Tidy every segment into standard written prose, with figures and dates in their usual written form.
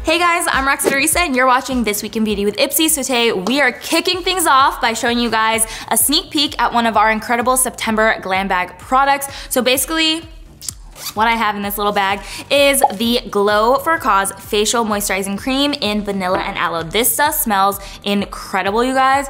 Hey guys, I'm Roxette Arisa and you're watching This Week in Beauty with IPSY. So today we are kicking things off by showing you guys a sneak peek at one of our incredible September Glam Bag products. So basically, what I have in this little bag is the Glow for Cause Facial Moisturizing Cream in Vanilla and Aloe. This stuff smells incredible, you guys.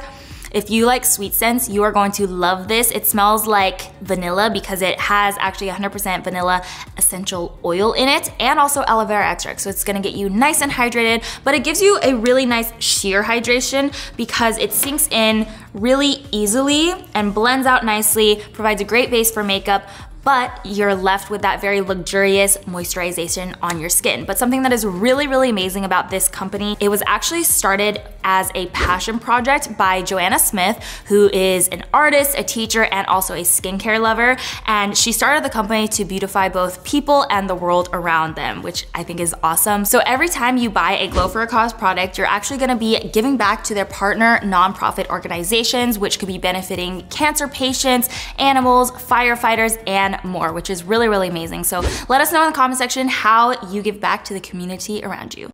If you like sweet scents, you are going to love this. It smells like vanilla because it has actually 100% vanilla essential oil in it and also aloe vera extract. So it's gonna get you nice and hydrated, but it gives you a really nice sheer hydration because it sinks in really easily and blends out nicely, provides a great base for makeup, but you're left with that very luxurious moisturization on your skin. But something that is really, really amazing about this company, it was actually started as a passion project by Joanna Smith, who is an artist, a teacher, and also a skincare lover. And she started the company to beautify both people and the world around them, which I think is awesome. So every time you buy a Glow for a Cause product, you're actually gonna be giving back to their partner nonprofit organizations, which could be benefiting cancer patients, animals, firefighters, and more, which is really, really amazing. So let us know in the comment section how you give back to the community around you.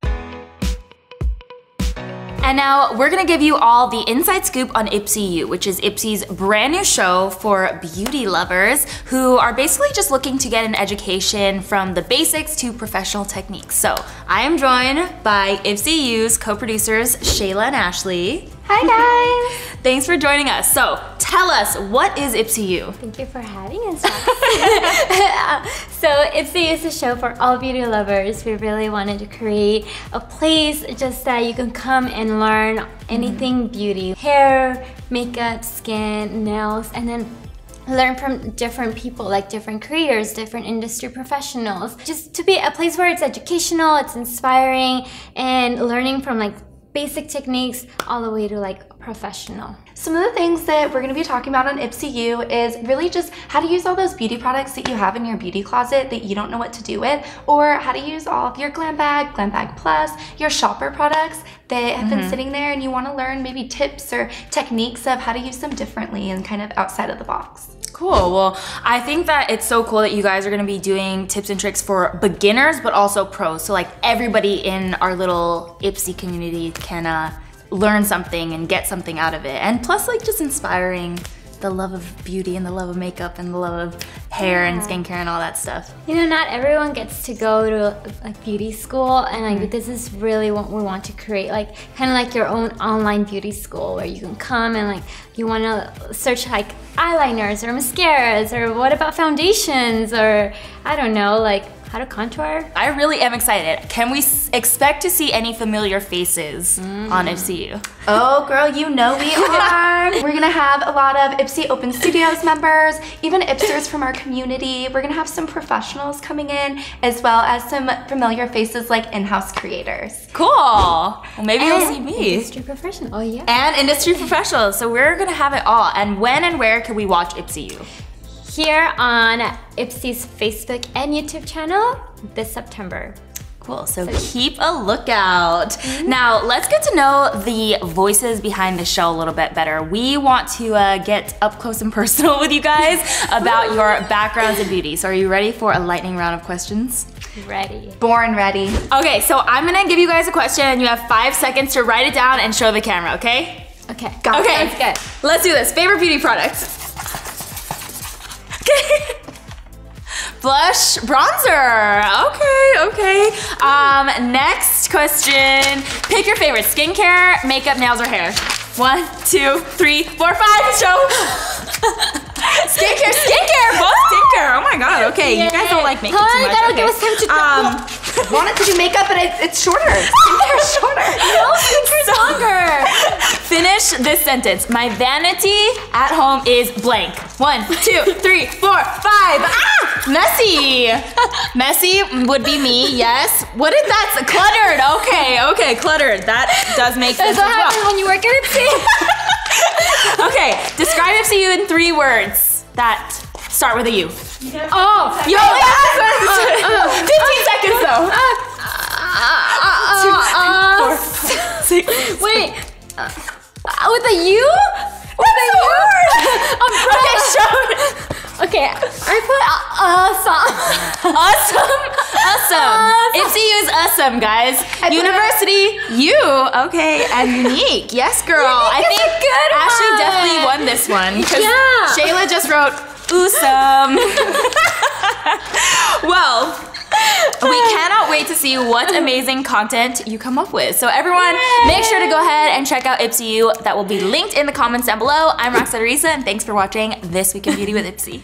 And now we're gonna give you all the inside scoop on IPSY, which is IPSY's brand new show for beauty lovers who are basically just looking to get an education from the basics to professional techniques. So I am joined by IPSY's co-producers, Sheila and Ashley. Hi guys! Thanks for joining us. So tell us, what is IPSY? Thank you for having us. So IPSY is a show for all beauty lovers. We really wanted to create a place just that you can come and learn anything beauty. Hair, makeup, skin, nails, and then learn from different people, like different creators, different industry professionals. Just to be a place where it's educational, it's inspiring, and learning from like basic techniques all the way to like professional. Some of the things that we're going to be talking about on IPSY is really just how to use all those beauty products that you have in your beauty closet that you don't know what to do with, or how to use all of your Glam Bag, Glam Bag Plus, your shopper products that have been sitting there and you want to learn maybe tips or techniques of how to use them differently and kind of outside of the box. Cool. Well, I think that it's so cool that you guys are gonna be doing tips and tricks for beginners, but also pros. So like everybody in our little IPSY community can learn something and get something out of it. And plus like just inspiring the love of beauty and the love of makeup and the love of hair and skincare and all that stuff. You know, not everyone gets to go to like beauty school, and like this is really what we want to create, like kind of like your own online beauty school where you can come and like you want to search like eyeliners or mascaras or what about foundations or I don't know, like how to contour. I really am excited. Can we expect to see any familiar faces on IPSY? Oh girl, you know we are. We're gonna have a lot of IPSY Open Studios members, even IPSers from our community. We're gonna have some professionals coming in, as well as some familiar faces like in-house creators. Cool. Well, maybe you'll see me. Industry professional, oh yeah. And industry professionals. So we're gonna have it all. And when and where can we watch IPSY? Here on IPSY's Facebook and YouTube channel this September. Cool, so keep a lookout. Now, let's get to know the voices behind the show a little bit better. We want to get up close and personal with you guys about your backgrounds in beauty. So are you ready for a lightning round of questions? Ready. Born ready. Okay, so I'm gonna give you guys a question and you have 5 seconds to write it down and show the camera, okay? Okay. Got it. Okay, Let's go. Let's do this. Favorite beauty product? Blush, bronzer. Okay. Next question. Pick your favorite: skincare, makeup, nails, or hair. 1, 2, 3, 4, 5. Show. Skincare, both skincare. Oh my god. Okay, you guys don't like makeup too much. That'll Okay. give us time to Wanted to do makeup, but it's shorter. Skincare's shorter. No, skincare's longer. Finish this sentence. My vanity at home is blank. 1, 2, 3, 4, 5. Ah! Messy. Messy would be me, yes. What is that? Cluttered. Okay, cluttered. That does make sense That's what as well. happens when you work at IPSY. Okay, describe IPSY in 3 words that start with a U. Oh, You only have 15 seconds though. 2, 3, 4, 5, 6. wait. With a U? With a U? Okay, show it. Okay, I put IPSY is awesome, guys. University, you, okay, and unique. Yes, girl. I think good Ashley one. definitely won this one. Yeah. Shayla just wrote awesome. Well, we cannot wait to see what amazing content you come up with. So everyone, make sure to go ahead and check out IPSY. That will be linked in the comments down below. I'm Roxette Arisa, and thanks for watching This Week in Beauty with IPSY.